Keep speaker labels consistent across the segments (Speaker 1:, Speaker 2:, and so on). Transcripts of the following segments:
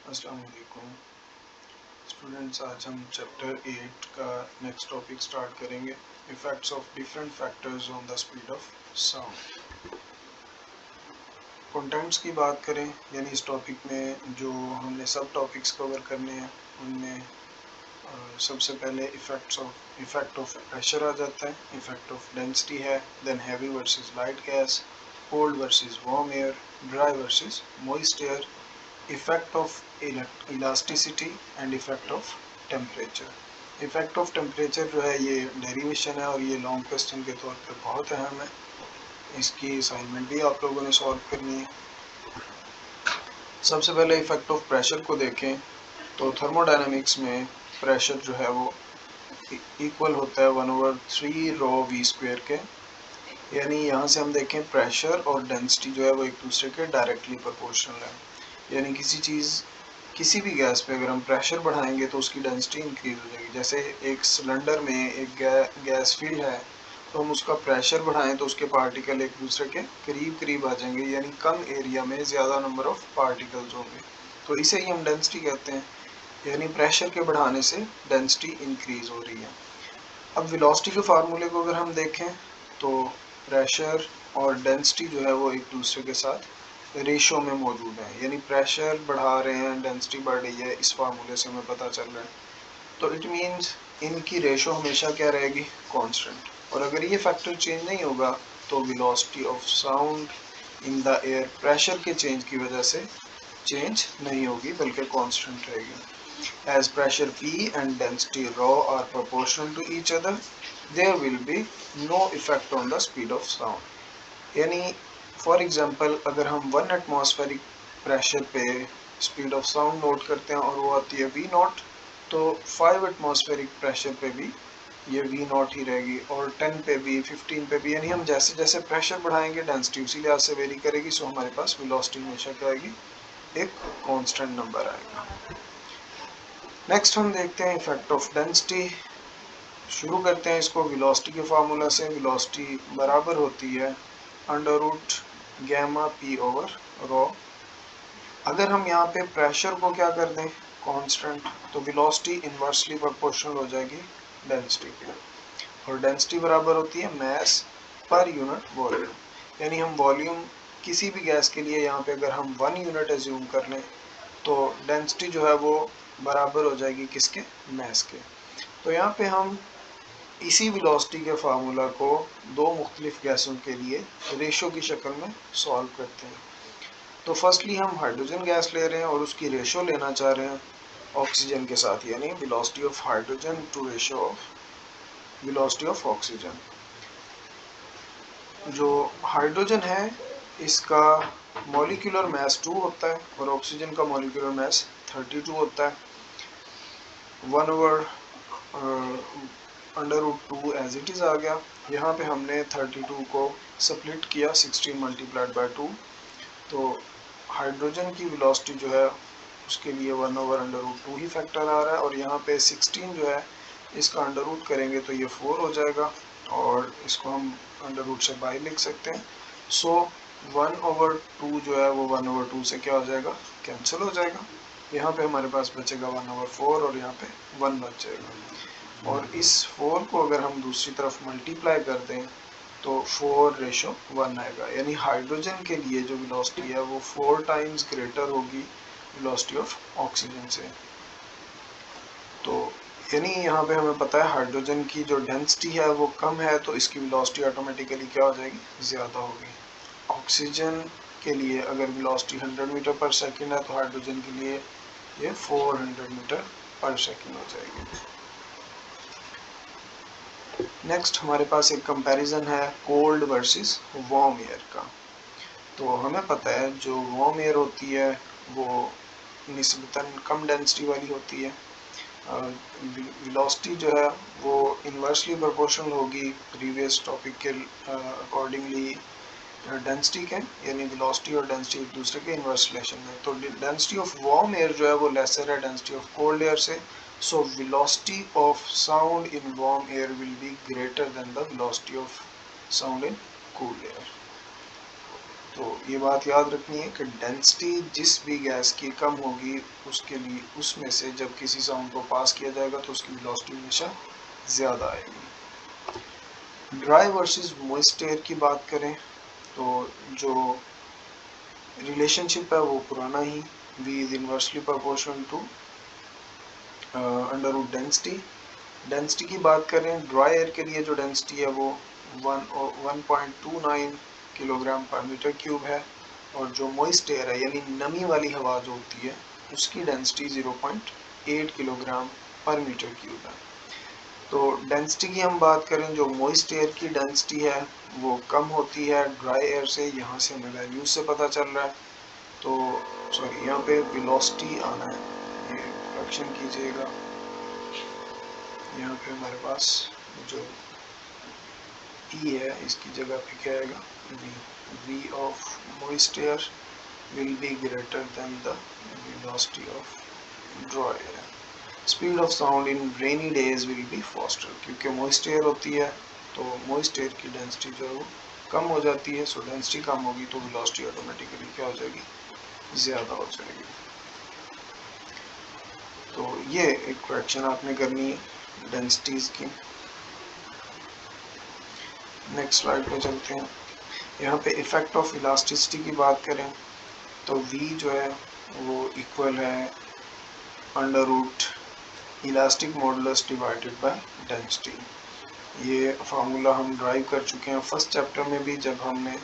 Speaker 1: अस्सलाम वालेकुम स्टूडेंट्स, आज हम चैप्टर 8 का नेक्स्ट टॉपिक स्टार्ट करेंगे, effects of different factors on the speed of sound. Contents की बात करें, यानी इस टॉपिक में जो हमने सब टॉपिक्स कवर करने हैं उनमें सबसे पहले इफेक्ट ऑफ प्रेशर आ जाता है, इफेक्ट ऑफ डेंसिटी है, then heavy versus light gas, cold versus warm air, dry versus moist air, effect of elasticity and effect of temperature. Effect of temperature जो है ये डेरिवेशन है और ये लॉन्ग क्वेश्चन के तौर पर बहुत अहम है, इसकी असाइनमेंट भी आप लोगों ने सॉल्व करनी है। सबसे पहले इफेक्ट ऑफ प्रेशर को देखें तो थर्मोडायनामिक्स में प्रेशर जो है वो इक्वल होता है 1/3 ρ v स्क्वायर के, यानी यहाँ से हम देखें प्रेशर और डेंसिटी जो है वो एक दूसरे के डायरेक्टली प्रोपोर्शनल है। यानी किसी भी गैस पे अगर हम प्रेशर बढ़ाएंगे तो उसकी डेंसिटी इंक्रीज हो जाएगी। जैसे एक सिलेंडर में एक गैस फील्ड है तो हम उसका प्रेशर बढ़ाएं तो उसके पार्टिकल एक दूसरे के करीब करीब आ जाएंगे, यानी कम एरिया में ज़्यादा नंबर ऑफ पार्टिकल्स होंगे, तो इसे ही हम डेंसिटी कहते हैं। यानी प्रेशर के बढ़ाने से डेंसिटी इंक्रीज हो रही है। अब वेलोसिटी के फार्मूले को अगर हम देखें तो प्रेशर और डेंसिटी जो है वो एक दूसरे के साथ रेशो में मौजूद है, यानी प्रेशर बढ़ा रहे हैं डेंसिटी बढ़ रही है, इस फार्मूले से हमें पता चल रहा है। तो इट मीन्स इनकी रेशो हमेशा क्या रहेगी, कांस्टेंट। और अगर ये फैक्टर चेंज नहीं होगा तो velocity of sound in the air pressure के चेंज की वजह से चेंज नहीं होगी बल्कि कांस्टेंट रहेगी। As pressure P and density rho are proportional to each other, there will be no effect on the speed of sound. यानी for example अगर हम 1 एटमॉस्फेरिक प्रेशर पे स्पीड ऑफ साउंड नोट करते हैं और वो आती है V नॉट, तो 5 एटमॉस्फेरिक प्रेशर पे भी ये V नॉट ही रहेगी, और 10 पे भी 15 पे भी, यानी हम जैसे जैसे प्रेशर बढ़ाएंगे डेंसिटी उसी लिहाज से वेरी करेगी। सो हमारे पास वेलोसिटी हमेशा क्या आएगी, एक कांस्टेंट नंबर आएगा। नेक्स्ट हम देखते हैं इफेक्ट ऑफ डेंसिटी। शुरू करते हैं इसको वेलोसिटी के फार्मूला से। वेलोसिटी बराबर होती है under root gamma p over rho. अगर हम यहाँ पे प्रेशर को क्या कर दें, कांस्टेंट, तो वेलोसिटी इन्वर्सली प्रोपोर्शनल हो जाएगी डेंसिटी के, और डेंसिटी बराबर होती है मास पर यूनिट वॉल्यूम। यानी हम वॉल्यूम किसी भी गैस के लिए यहाँ पे अगर हम 1 यूनिट एज्यूम कर लें तो डेंसिटी जो है वो बराबर हो जाएगी किसके, मास के। तो यहाँ पे हम इसी वेलोसिटी के फार्मूला को दो मुख्तलिफ गैसों के लिए रेशो की शक्ल में सॉल्व करते हैं। तो फर्स्टली हम हाइड्रोजन गैस ले रहे हैं और उसकी रेशो लेना चाह रहे हैं ऑक्सीजन के साथ, यानी velocity of hydrogen to ratio of velocity of oxygen. जो हाइड्रोजन है इसका मॉलिक्यूलर मास 2 होता है और ऑक्सीजन का मॉलिक्यूलर मास 32 होता है। 1/√2 एज इट इज़ आ गया। यहाँ पे हमने 32 को स्प्लिट किया 16 मल्टीप्लाइड बाय 2, तो हाइड्रोजन की वेलोसिटी जो है उसके लिए 1/√2 ही फैक्टर आ रहा है, और यहाँ पे 16 जो है इसका अंडर रूट करेंगे तो ये 4 हो जाएगा, और इसको हम अंडर रूट से बाई लिख सकते हैं। सो 1/2 जो है वो 1/2 से क्या हो जाएगा, कैंसिल हो जाएगा। यहाँ पे हमारे पास बचेगा 1/4 और यहाँ पे 1 बच जाएगा। और इस 4 को अगर हम दूसरी तरफ मल्टीप्लाई कर दें तो 4:1 आएगा, यानी हाइड्रोजन के लिए जो वेलोसिटी है वो 4 टाइम्स ग्रेटर होगी वेलोसिटी ऑफ ऑक्सीजन से। तो यानी यहाँ पे हमें पता है हाइड्रोजन की जो डेंसिटी है वो कम है, तो इसकी वेलोसिटी ऑटोमेटिकली क्या हो जाएगी, ज़्यादा होगी। ऑक्सीजन के लिए अगर वेलोसिटी 100 मीटर पर सेकंड है तो हाइड्रोजन के लिए ये 400 मीटर पर सेकंड हो जाएगी। नेक्स्ट हमारे पास एक कंपैरिजन है कोल्ड वर्सेस वार्म एयर का। तो हमें पता है जो वार्म एयर होती है वो निस्बतन कम डेंसिटी वाली होती है, वेलोसिटी जो है वो इन्वर्सली प्रोपोर्शनल होगी प्रीवियस टॉपिक के अकॉर्डिंगली डेंसिटी के, यानी वेलोसिटी और डेंसिटी एक दूसरे के इन्वर्स रिलेशन में। तो डेंसिटी ऑफ वार्म एयर जो है वो लेसर है डेंसिटी ऑफ कोल्ड एयर से, so velocity of sound in warm air will be greater than the velocity of sound in cool air. तो ये बात याद रखनी है कि डेंसिटी जिस भी गैस की कम होगी उसके लिए उसमें से जब किसी साउंड को पास किया जाएगा तो उसकी वेलोसिटी हमेशा ज़्यादा आएगी। ड्राई वर्सेस मॉइस्ट एयर की बात करें तो जो रिलेशनशिप है वो पुराना ही V is inversely proportional to under root density. Density की बात करें ड्राई एयर के लिए जो डेंसिटी है वो 1.29 किलोग्राम पर मीटर क्यूब है और जो मॉइस्ट एयर है यानी नमी वाली हवा जो होती है उसकी डेंसिटी 0.8 किलोग्राम पर मीटर क्यूब है। तो डेंसिटी की हम बात करें जो मॉइस्ट एयर की डेंसिटी है वो कम होती है ड्राई एयर से, यहाँ से हमें वैल्यूज से पता चल रहा है। तो सॉरी यहाँ पे वेलोसिटी आना है, ये करेक्शन कीजिएगा। यहाँ पे हमारे पास जो E है इसकी जगह पे क्या आएगा V of moist air will be greater than the velocity of dry air. Speed of sound in rainy days will be faster, क्योंकि मॉइस्ट एयर होती है तो मॉइस्ट एयर की डेंसिटी जो है वो कम हो जाती है। सो डेंसिटी कम होगी तो वेलोसिटी ऑटोमेटिकली क्या हो जाएगी, ज़्यादा हो जाएगी। तो ये एक करेक्शन आपने करनी है डेंसिटीज़ की। नेक्स्ट स्लाइड पे चलते हैं। यहाँ पे इफेक्ट ऑफ इलास्टिसिटी की बात करें तो V जो है वो इक्वल है under root elastic modulus divided by density. ये फार्मूला हम ड्राइव कर चुके हैं फर्स्ट चैप्टर में भी, जब हमने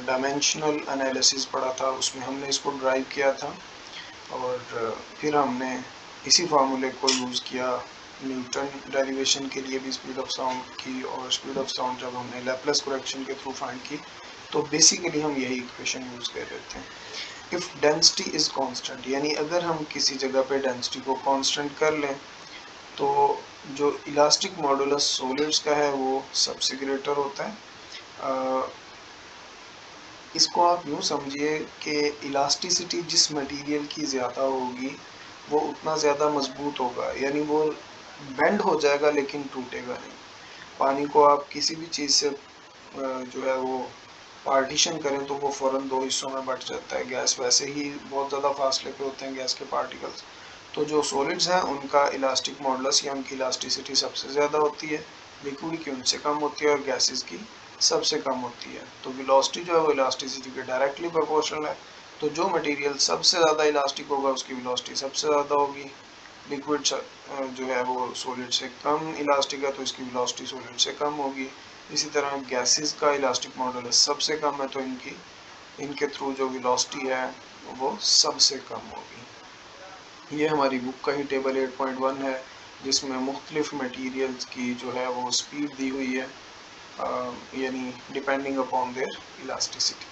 Speaker 1: डायमेंशनल एनालिसिस पढ़ा था उसमें हमने इसको ड्राइव किया था और फिर हमने इसी फार्मूले को यूज़ किया न्यूटन डेरिवेशन के लिए भी स्पीड ऑफ साउंड की, और स्पीड ऑफ साउंड जब हमने लैप्लेस करेक्शन के थ्रू फाइंड की तो बेसिकली हम यही इक्वेशन यूज़ कर रहे थे। इफ़ डेंसिटी इज़ कांस्टेंट, यानी अगर हम किसी जगह पे डेंसिटी को कांस्टेंट कर लें तो जो इलास्टिक मॉडुलस सॉलिड्स का है वो सबसे ग्रेटर होता है। इसको आप यूँ समझिए कि इलास्टिसिटी जिस मटेरियल की ज़्यादा होगी वो उतना ज़्यादा मजबूत होगा, यानी वो बेंड हो जाएगा लेकिन टूटेगा नहीं। पानी को आप किसी भी चीज़ से जो है वो पार्टीशन करें तो वो फ़ौरन दो हिस्सों में बट जाता है। गैस वैसे ही बहुत ज़्यादा फासले पे होते हैं गैस के पार्टिकल्स, तो जो सॉलिड्स हैं उनका इलास्टिक मॉडुलस या उनकी इलास्टिसिटी सबसे ज़्यादा होती है, लिक्विड की उनसे कम होती है और गैसेस की सबसे कम होती है। तो वेलोसिटी जो है वो इलास्टिसिटी के डायरेक्टली प्रोपोर्शनल है। तो जो मटेरियल सबसे ज़्यादा इलास्टिक होगा उसकी वेलोसिटी सबसे ज़्यादा होगी। लिक्विड जो है वो सॉलिड से कम इलास्टिक है तो इसकी वेलोसिटी सॉलिड से कम होगी। इसी तरह गैसेस का इलास्टिक मॉडुलस सबसे कम है तो इनके थ्रू जो वेलोसिटी है वो सबसे कम होगी। ये हमारी बुक का ही टेबल 8.1 है जिसमें मुख्तलिफ मटीरियल्स की जो है वो स्पीड दी हुई है, यानी डिपेंडिंग अपॉन देयर इलास्टिसिटी।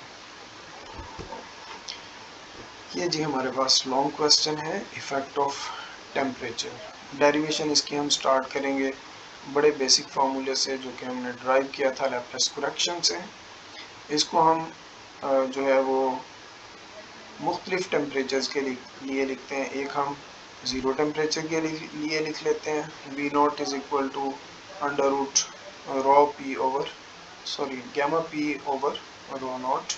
Speaker 1: ये जी हमारे पास लॉन्ग क्वेश्चन है इफेक्ट ऑफ टेम्परेचर। डेरिवेशन इसकी हम स्टार्ट करेंगे बड़े बेसिक फार्मूले से जो कि हमने ड्राइव किया था लैप्लेस करेक्शन से। इसको हम जो है वो मुख्तलिफ टेम्परेचर्स के लिए लिखते हैं। एक हम ज़ीरो टेम्परेचर के लिए लिख लेते हैं, V not is equal to under root rho p over gamma p over rho not.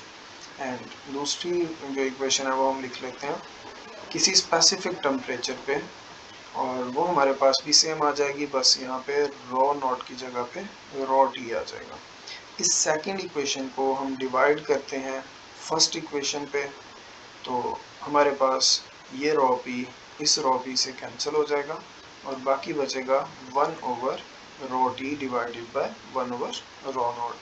Speaker 1: And दूसरी जो इक्वेशन है वो हम लिख लेते हैं किसी स्पेसिफिक टेम्परेचर पे, और वो हमारे पास भी सेम आ जाएगी, बस यहाँ पे रॉ नॉट की जगह पे रॉ टी आ जाएगा। इस सेकंड इक्वेशन को हम डिवाइड करते हैं फर्स्ट इक्वेशन पे, तो हमारे पास ये रॉ पी इस रॉ पी से कैंसिल हो जाएगा और बाकी बचेगा 1 over rho T divided by 1 over raw not.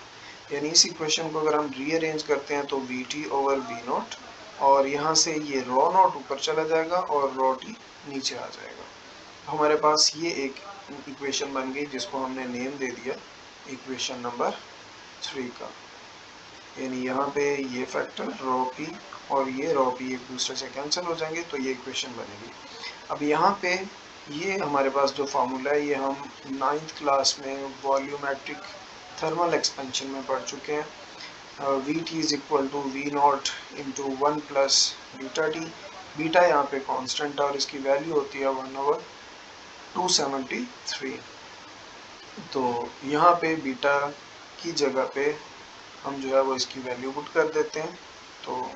Speaker 1: यानी इस इक्वेशन को अगर हम रीअरेंज करते हैं तो v t over v not, और यहाँ से ये रॉ नॉट ऊपर चला जाएगा और रॉ टी नीचे आ जाएगा। हमारे पास ये एक इक्वेशन बन गई जिसको हमने नेम दे दिया इक्वेशन नंबर 3 का। यानी यहाँ पे ये फैक्टर रॉ पी और ये रॉ पी एक दूसरे से कैंसिल हो जाएंगे तो ये इक्वेशन बनेगी। अब यहाँ पे ये हमारे पास जो फार्मूला है ये हम 9th क्लास में वॉल्यूमेट्रिक थर्मल एक्सपेंशन में पढ़ चुके हैं। V t is equal to v not into 1 plus beta t. Beta यहाँ पे कांस्टेंट है और इसकी वैल्यू होती है 1/273। तो यहाँ पे बीटा की जगह पे हम जो है वो इसकी वैल्यू पुट कर देते हैं। तो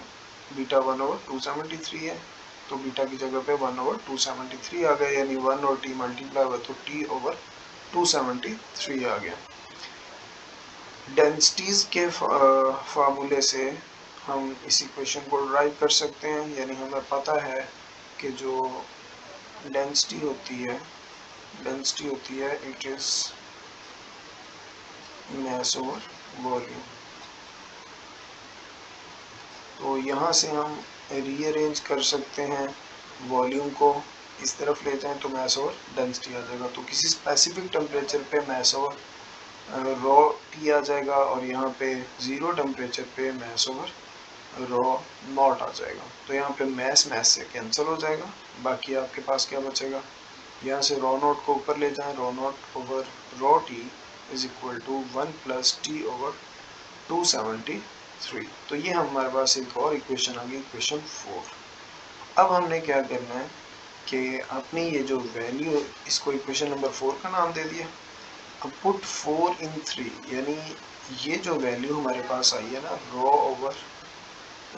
Speaker 1: बीटा 1/273 है, तो बीटा की जगह पे 1/273 आ गया, यानी 1 और t मल्टीप्लाई हुआ तो t/273 आ गया। डेंसिटीज के फार्मूले से हम इस इक्वेशन को ड्राइव कर सकते हैं, यानी हमें पता है कि जो डेंसिटी होती है it is mass over volume. तो यहाँ से हम रीअरेंज कर सकते हैं, वॉल्यूम को इस तरफ ले जाएं तो मास ओवर डेंसिटी आ जाएगा। तो किसी स्पेसिफिक टेम्परेचर पे मास ओवर रॉ टी आ जाएगा और यहाँ पे 0 टेम्परेचर पे मास ओवर रॉ नॉट आ जाएगा। तो यहाँ पे मास से कैंसिल हो जाएगा, बाकी आपके पास क्या बचेगा, यहाँ से रॉ नॉट को ऊपर ले जाएं, rho not over rho t is equal to 1 + t/273। तो ये हमारे पास एक और इक्वेशन आ गई, इक्वेशन 4। अब हमने क्या करना है कि अपनी ये जो वैल्यू, इसको इक्वेशन नंबर 4 का नाम दे दिया। अब पुट 4 इन 3, यानी ये जो वैल्यू हमारे पास आई है ना,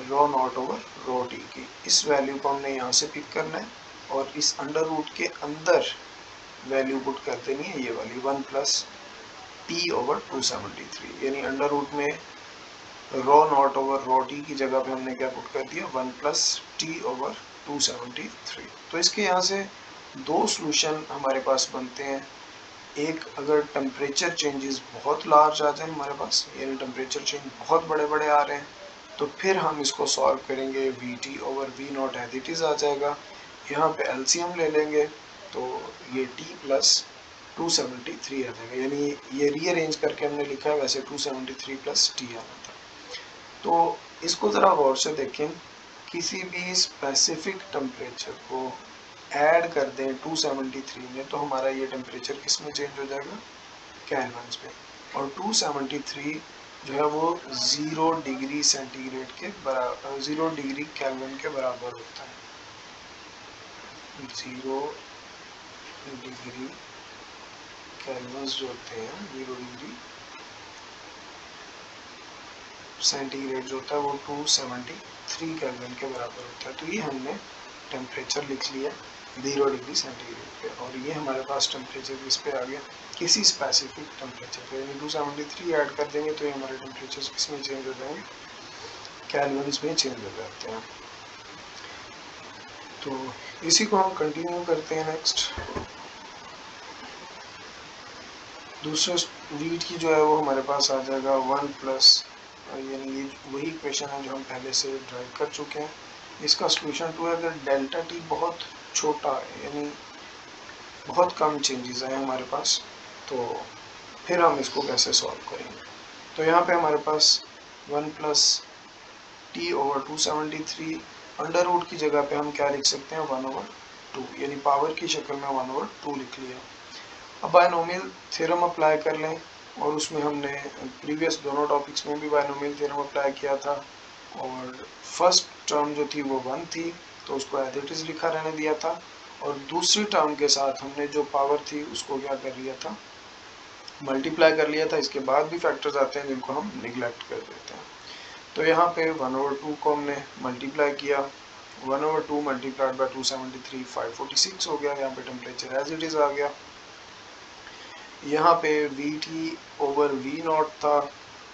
Speaker 1: raw not over rho T की, इस वैल्यू को हमने यहाँ से पिक करना है और इस अंडर रूट के अंदर वैल्यू पुट कर देनी है, ये वाली 1 + t/273, यानी अंडर रूट में raw not over rho T की जगह पे हमने क्या पुट कर दिया, 1 + t/273। तो इसके यहाँ से दो सॉल्यूशन हमारे पास बनते हैं। एक, अगर टेम्परेचर चेंजेस बहुत लार्ज आ जाए हमारे पास, यानी टेम्परेचर चेंज बहुत बड़े बड़े आ रहे हैं, तो फिर हम इसको सॉल्व करेंगे, VT/V0 एज इट इज़ आ जाएगा। यहाँ पे एलसीएम ले लेंगे तो ये t+273 आ जाएगा, यानी ये रीअरेंज करके हमने लिखा है, वैसे 273 + t आना था। तो इसको ज़रा गौर से देखें, किसी भी स्पेसिफिक टेम्परेचर को ऐड कर दें 273 में, तो हमारा ये टेम्परेचर किस में चेंज हो जाएगा, केल्विन्स में। और 273 जो है वो 0 डिग्री सेंटीग्रेड के बराबर, 0 डिग्री केल्विन के बराबर होता है। 0 डिग्री केल्विन जो होते हैं, 0 डिग्री सेंटीग्रेड जो होता है वो 273 केल्विन के बराबर होता है। तो ये हमने टेम्परेचर लिख लिया 0 डिग्री सेंटीग्रेड पे, और ये हमारे पास टेम्परेचर इस पे आ गया किसी स्पेसिफिक टेम्परेचर पे, यानी 273 ऐड कर देंगे तो ये हमारे टेम्परेचर किस में चेंज हो जाएंगे, केल्विन्स में चेंज हो जाते हैं। तो इसी को हम कंटिन्यू करते हैं नेक्स्ट। दूसरे वीट की जो है वो हमारे पास आ जाएगा 1 +, यानी ये वही इक्वेशन है जो हम पहले से ड्राइव कर चुके हैं। इसका सॉल्यूशन 2 है, अगर डेल्टा टी बहुत छोटा है, यानी बहुत कम चेंजेस हैं हमारे पास, तो फिर हम इसको कैसे सॉल्व करेंगे। तो यहाँ पे हमारे पास 1 + t/273, अंडर रूट की जगह पे हम क्या लिख सकते हैं, 1/2, यानी पावर की शक्ल में 1/2 लिख लिया। अब बायनोमियल थ्योरम अप्लाई कर लें, और उसमें हमने प्रीवियस दोनों टॉपिक्स में भी बायनोमियल थ्योरम अप्लाई किया था, और फर्स्ट टर्म जो थी वो 1 थी, तो उसको एज इट इज़ लिखा रहने दिया था, और दूसरी टर्म के साथ हमने जो पावर थी उसको क्या कर लिया था, मल्टीप्लाई कर लिया था। इसके बाद भी फैक्टर्स आते हैं जिनको हम निगलेक्ट कर देते हैं। तो यहाँ पे 1/2 को हमने मल्टीप्लाई किया, 1/2 मल्टीप्लाइड बाय 273 546 हो गया। यहाँ पे टेम्परेचर एज इट इज़ आ गया। यहाँ पे VT/V0 था,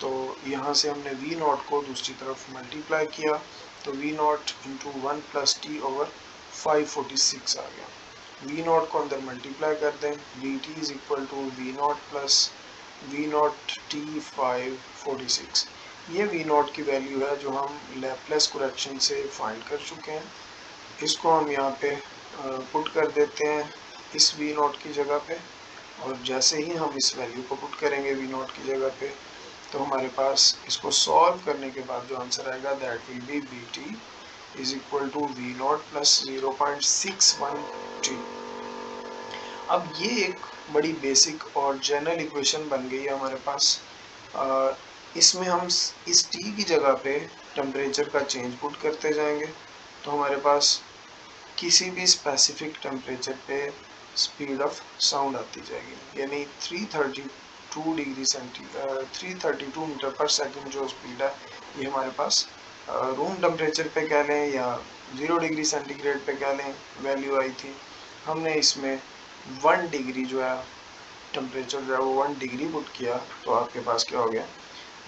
Speaker 1: तो यहाँ से हमने V0 को दूसरी तरफ मल्टीप्लाई किया, तो V0 × 1 + t/546 आ गया। V0 को अंदर मल्टीप्लाई कर दें, VT = V0 + V0 t/546। ये V0 की वैल्यू है जो हम लैप्लेस करेक्शन से फाइंड कर चुके हैं। इसको हम यहाँ पे पुट कर देते हैं इस V0 की जगह पे, और जैसे ही हम इस वैल्यू को पुट करेंगे V0 की जगह पे, तो हमारे पास इसको सॉल्व करने के बाद जो आंसर आएगा that will be VT = V0 + 0.61 t। अब ये एक बड़ी बेसिक और जनरल इक्वेशन बन गई है हमारे पास। इसमें हम इस t की जगह पे टेम्परेचर का चेंज पुट करते जाएंगे, तो हमारे पास किसी भी स्पेसिफिक टेम्परेचर पे स्पीड ऑफ साउंड आती जाएगी, यानी 330 332 डिग्री 332 मीटर पर सेकंड जो स्पीड है, ये हमारे पास रूम टेम्परेचर पे कह लें या 0 डिग्री सेंटीग्रेड पे कह लें वैल्यू आई थी। हमने इसमें 1 डिग्री जो है टेम्परेचर जो है वो 1 डिग्री पुट किया, तो आपके पास क्या हो गया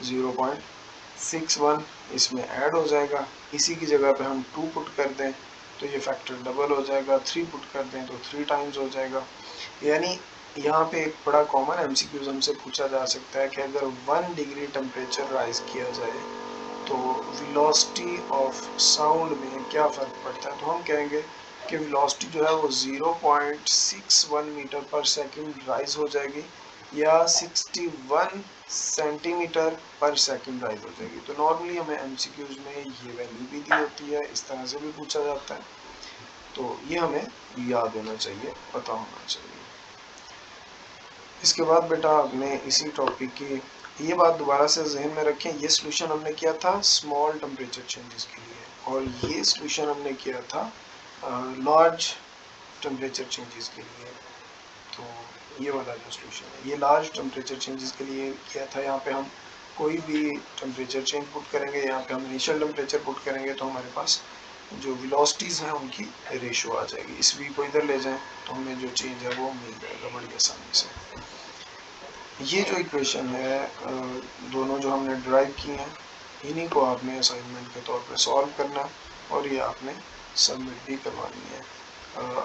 Speaker 1: 0.61 इसमें ऐड हो जाएगा। इसी की जगह पे हम 2 पुट कर दें तो ये फैक्टर डबल हो जाएगा, 3 पुट कर दें तो 3 टाइम्स हो जाएगा। यानी यहाँ पे एक बड़ा कॉमन एमसीक्यूज हमसे पूछा जा सकता है कि अगर 1 डिग्री टेम्परेचर राइज किया जाए तो वेलोसिटी ऑफ साउंड में क्या फ़र्क पड़ता है। तो हम कहेंगे कि वेलोसिटी जो है वो 0.61 मीटर पर सेकंड राइज हो जाएगी या 61 सेंटीमीटर पर सेकंड राइज हो जाएगी। तो नॉर्मली हमें एमसीक्यूज में ये वैल्यू भी दी होती है, इस तरह से भी पूछा जाता है, तो ये हमें याद होना चाहिए, पता होना चाहिए। इसके बाद बेटा आपने इसी टॉपिक की ये बात दोबारा से जहन में रखें, ये सोल्यूशन हमने किया था स्मॉल टेम्परेचर चेंजेस के लिए और ये सोल्यूशन हमने किया था लार्ज टेम्परेचर चेंजेस के लिए। तो ये वाला जो सोल्यूशन है ये लार्ज टेम्परेचर चेंजेस के लिए किया था। यहाँ पे हम कोई भी टेम्परेचर चेंज पुट करेंगे, यहाँ पे हम इनिशियल टेम्परेचर पुट करेंगे तो हमारे पास जो वेलोसिटीज़ हैं उनकी रेशो आ जाएगी। इस v को इधर ले जाएं तो हमें जो चेंज है वो मिल जाएगा बड़ी आसानी से। ये जो इक्वेशन है दोनों जो हमने ड्राइव की हैं, इन्हीं को आपने असाइनमेंट के तौर पे सॉल्व करना है और ये आपने सबमिट भी करवानी है।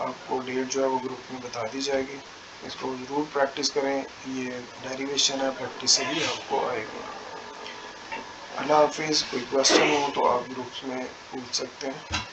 Speaker 1: आपको डेट जो है वो ग्रुप में बता दी जाएगी, इसको ज़रूर प्रैक्टिस करें। ये डेरिवेशन है, प्रैक्टिस से ही आपको आएगी। अल्लाह हाफिज़। कोई क्वेश्चन हो तो आप ग्रुप्स में पूछ सकते हैं।